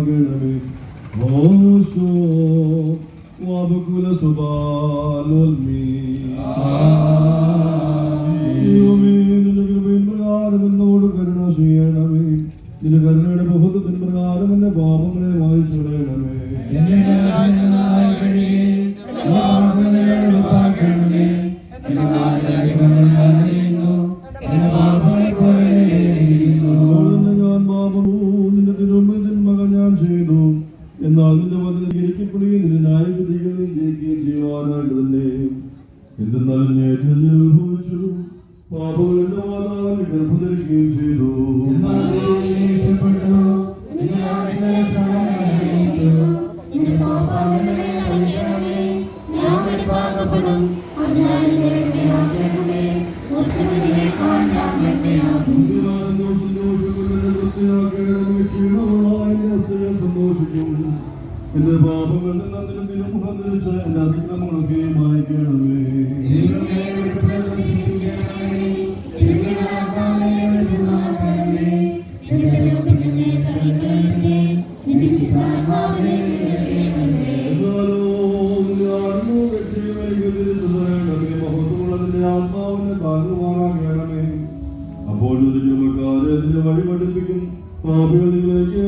ഭാഗ്യമാകണമേ. ഓശോ വാബകുല സുബാലോൽമീ. ദൈവമേ, നിന്റെ കൃപയിൻ പ്രകാരം എന്നോട് കരുണ ചെയ്യണമേ. നിന്റെ കരുണയുടെ ബഹുത്വത്തിന് പ്രകാരം എന്റെ പാപങ്ങളെ വായിച്ചിടണമേ. നിന്റെ തിരുമുമ്പിൽ തിന്മകൾ ഞാൻ ചെയ്തു, എന്നാൽ നിന്റെ വചനം ഗ്രഹിക്കപ്പെടുകയും നിന്റെ ന്യായവിധികളെയും ജയിക്കുകയും ചെയ്യുവാനായിട്ട് തന്നെ. എന്തെന്നാലും ഞാൻ അനുഭവിച്ചു, പാപങ്ങൾ എന്റെ മാതാവിന് ഗർഭം ധരിക്കുകയും ചെയ്തു. സന്തോഷിക്കും. എന്റെ പാപങ്ങൾ എന്റെ അതിക്രമങ്ങളൊക്കെ മായ്ക്കണമേ. അപ്പോൾ വഴി പഠിപ്പിക്കും. പാപികൾ നിങ്ങളിലേക്ക്